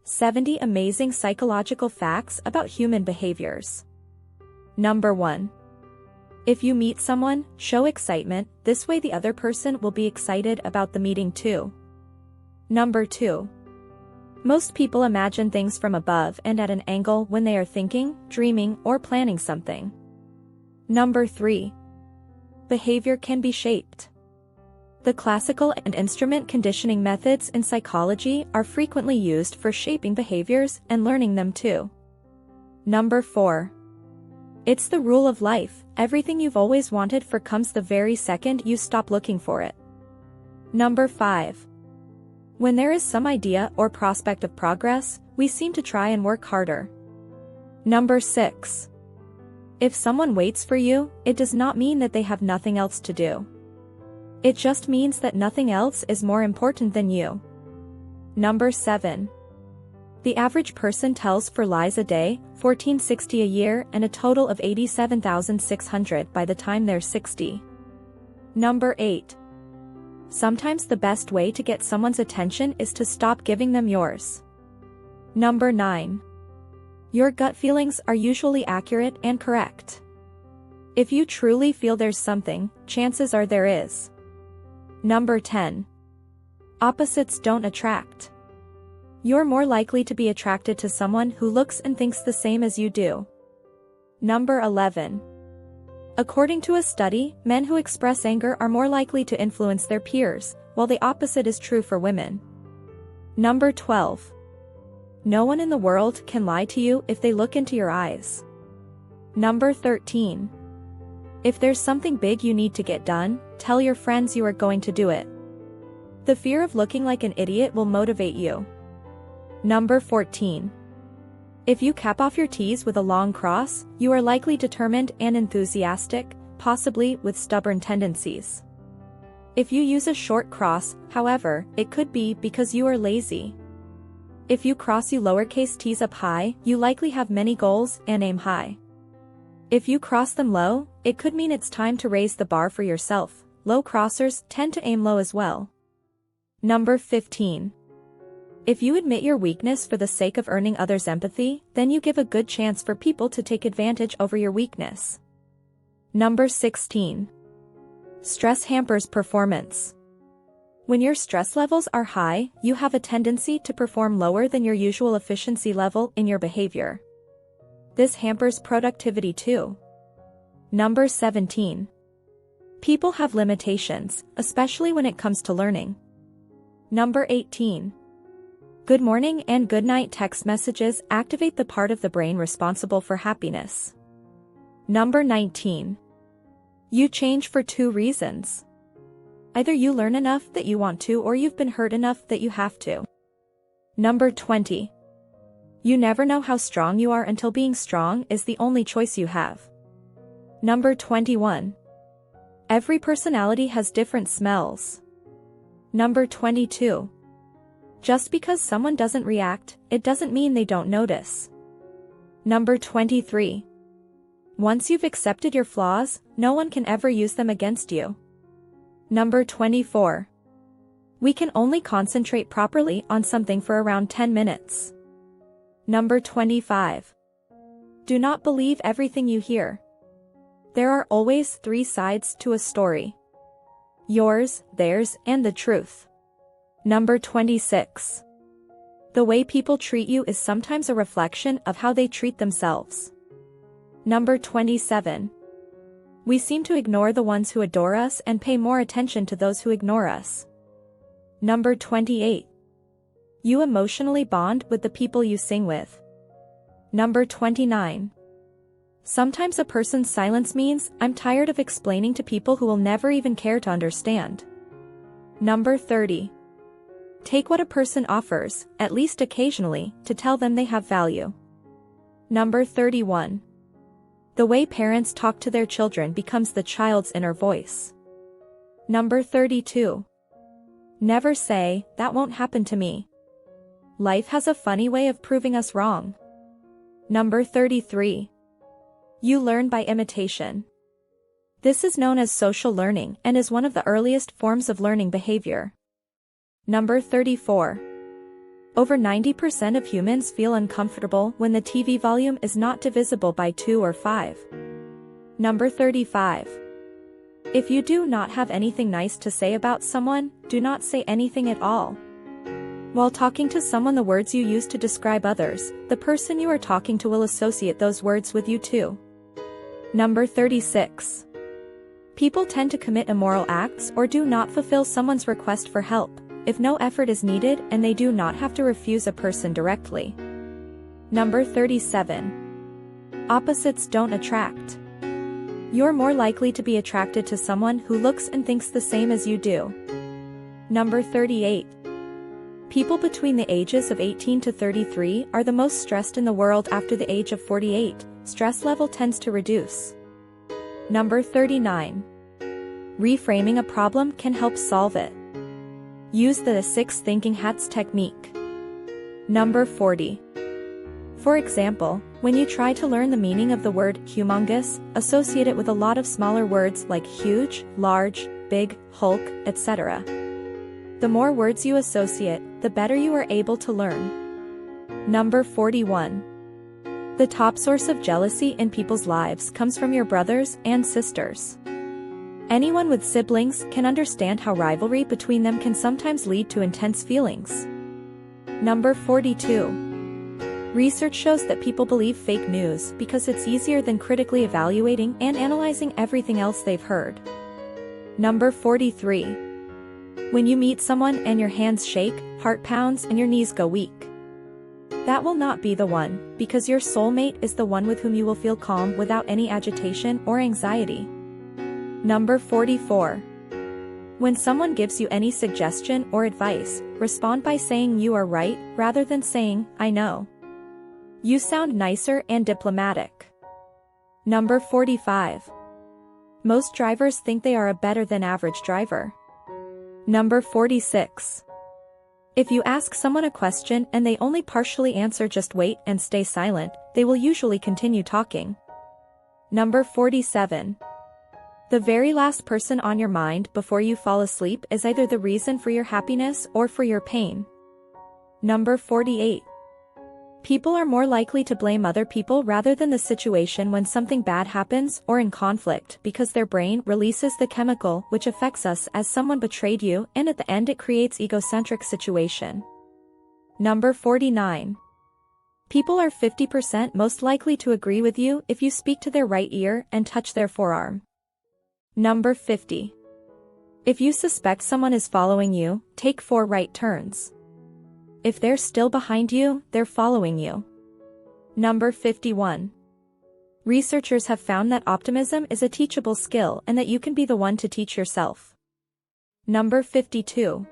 70 amazing psychological facts about human behaviors. Number 1. If you meet someone, show excitement, this way the other person will be excited about the meeting too. Number 2. Most people imagine things from above and at an angle when they are thinking, dreaming, or planning something. Number 3. Behavior can be shaped. The classical and instrument conditioning methods in psychology are frequently used for shaping behaviors and learning them too. Number 4. It's the rule of life, everything you've always wanted for comes the very second you stop looking for it. Number 5. When there is some idea or prospect of progress, we seem to try and work harder. Number 6. If someone waits for you, it does not mean that they have nothing else to do. It just means that nothing else is more important than you. Number 7. The average person tells 4 lies a day, 1460 a year, and a total of 87,600 by the time they're 60. Number 8. Sometimes the best way to get someone's attention is to stop giving them yours. Number 9. Your gut feelings are usually accurate and correct. If you truly feel there's something, chances are there is. Number 10. Opposites don't attract. You're more likely to be attracted to someone who looks and thinks the same as you do. Number 11. According to a study, men who express anger are more likely to influence their peers, while the opposite is true for women. Number 12. No one in the world can lie to you if they look into your eyes. Number 13. If there's something big you need to get done, tell your friends you are going to do it. The fear of looking like an idiot will motivate you. Number 14. If you cap off your T's with a long cross, you are likely determined and enthusiastic, possibly with stubborn tendencies. If you use a short cross, however, it could be because you are lazy. If you cross your lowercase t's up high, you likely have many goals and aim high. If you cross them low, it could mean it's time to raise the bar for yourself. Low crossers tend to aim low as well. Number 15. If you admit your weakness for the sake of earning others' empathy, then you give a good chance for people to take advantage over your weakness. Number 16. Stress hampers performance. When your stress levels are high, you have a tendency to perform lower than your usual efficiency level in your behavior. This hampers productivity too. Number 17. People have limitations, especially when it comes to learning. Number 18. Good morning and good night text messages activate the part of the brain responsible for happiness. Number 19. You change for 2 reasons. Either you learn enough that you want to, or you've been hurt enough that you have to. Number 20. You never know how strong you are until being strong is the only choice you have. Number 21. Every personality has different smells. Number 22. Just because someone doesn't react, it doesn't mean they don't notice. Number 23. Once you've accepted your flaws, no one can ever use them against you. Number 24. We can only concentrate properly on something for around 10 minutes. Number 25. Do not believe everything you hear. There are always 3 sides to a story. Yours, theirs, and the truth. Number 26. The way people treat you is sometimes a reflection of how they treat themselves. Number 27. We seem to ignore the ones who adore us and pay more attention to those who ignore us. Number 28. You emotionally bond with the people you sing with. Number 29. Sometimes a person's silence means, I'm tired of explaining to people who will never even care to understand. Number 30. Take what a person offers, at least occasionally, to tell them they have value. Number 31. The way parents talk to their children becomes the child's inner voice. Number 32. Never say, that won't happen to me. Life has a funny way of proving us wrong. Number 33. You learn by imitation. This is known as social learning and is one of the earliest forms of learning behavior. Number 34. Over 90% of humans feel uncomfortable when the TV volume is not divisible by 2 or 5. Number 35. If you do not have anything nice to say about someone, do not say anything at all. While talking to someone, the words you use to describe others, the person you are talking to will associate those words with you too. Number 36. People tend to commit immoral acts or do not fulfill someone's request for help, if no effort is needed and they do not have to refuse a person directly. Number 37. Opposites don't attract. You're more likely to be attracted to someone who looks and thinks the same as you do. Number 38. People between the ages of 18 to 33 are the most stressed in the world after the age of 48. Stress level tends to reduce. Number 39. Reframing a problem can help solve it. Use the 6 thinking hats technique. Number 40. For example, when you try to learn the meaning of the word humongous, associate it with a lot of smaller words like huge, large, big, Hulk, etc. The more words you associate, the better you are able to learn. Number 41. The top source of jealousy in people's lives comes from your brothers and sisters. Anyone with siblings can understand how rivalry between them can sometimes lead to intense feelings. Number 42. Research shows that people believe fake news because it's easier than critically evaluating and analyzing everything else they've heard. Number 43. When you meet someone and your hands shake, heart pounds, and your knees go weak, that will not be the one, because your soulmate is the one with whom you will feel calm without any agitation or anxiety. Number 44. When someone gives you any suggestion or advice, respond by saying you are right, rather than saying, I know. You sound nicer and diplomatic. Number 45. Most drivers think they are a better than average driver. Number 46. If you ask someone a question and they only partially answer, just wait and stay silent, they will usually continue talking. Number 47. The very last person on your mind before you fall asleep is either the reason for your happiness or for your pain. Number 48. People are more likely to blame other people rather than the situation when something bad happens or in conflict because their brain releases the chemical which affects us as someone betrayed you, and at the end it creates egosantric situation. Number 49. People are 50% most likely to agree with you if you speak to their right ear and touch their forearm. Number 50. If you suspect someone is following you, take 4 right turns. If they're still behind you, they're following you. Number 51. Researchers have found that optimism is a teachable skill and that you can be the one to teach yourself. Number 52.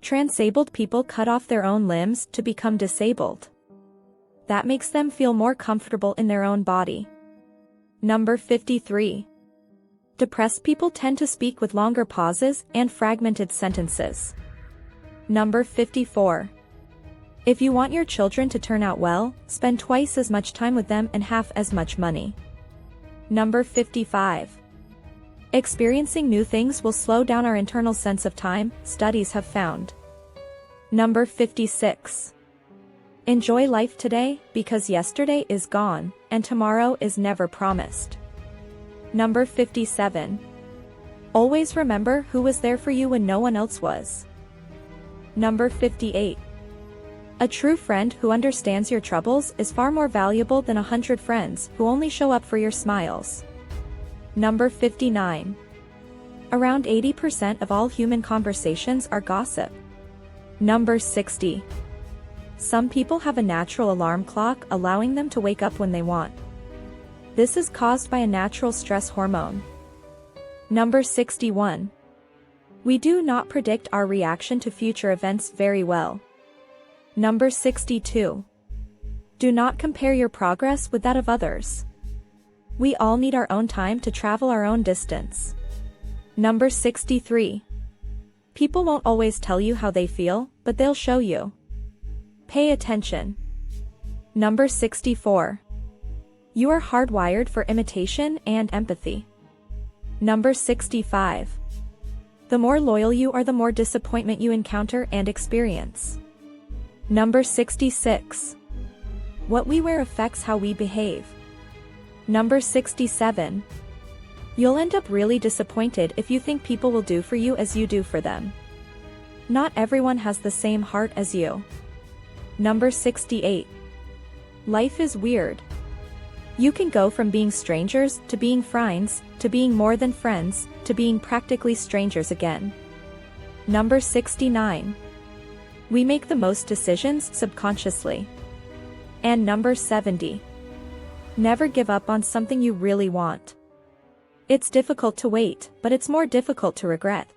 Transabled people cut off their own limbs to become disabled. That makes them feel more comfortable in their own body. Number 53. Depressed people tend to speak with longer pauses and fragmented sentences. Number 54. If you want your children to turn out well, spend twice as much time with them and half as much money. Number 55. Experiencing new things will slow down our internal sense of time, studies have found. Number 56. Enjoy life today, because yesterday is gone, and tomorrow is never promised. Number 57. Always remember who was there for you when no one else was. Number 58. A true friend who understands your troubles is far more valuable than 100 friends who only show up for your smiles. Number 59. Around 80% of all human conversations are gossip. Number 60. Some people have a natural alarm clock allowing them to wake up when they want. This is caused by a natural stress hormone. Number 61. We do not predict our reaction to future events very well. Number 62. Do not compare your progress with that of others. We all need our own time to travel our own distance. Number 63. People won't always tell you how they feel, but they'll show you. Pay attention. Number 64. You are hardwired for imitation and empathy. Number 65. The more loyal you are, the more disappointment you encounter and experience. Number 66. What we wear affects how we behave. Number 67. You'll end up really disappointed if you think people will do for you as you do for them. Not everyone has the same heart as you. Number 68. Life is weird. You can go from being strangers to being frinds, to being more than friends, to being practically strangers again. Number 69. We make the most decisions subconsciously. And number 70. Never give up on something you really want. It's difficult to wait, but it's more difficult to regret.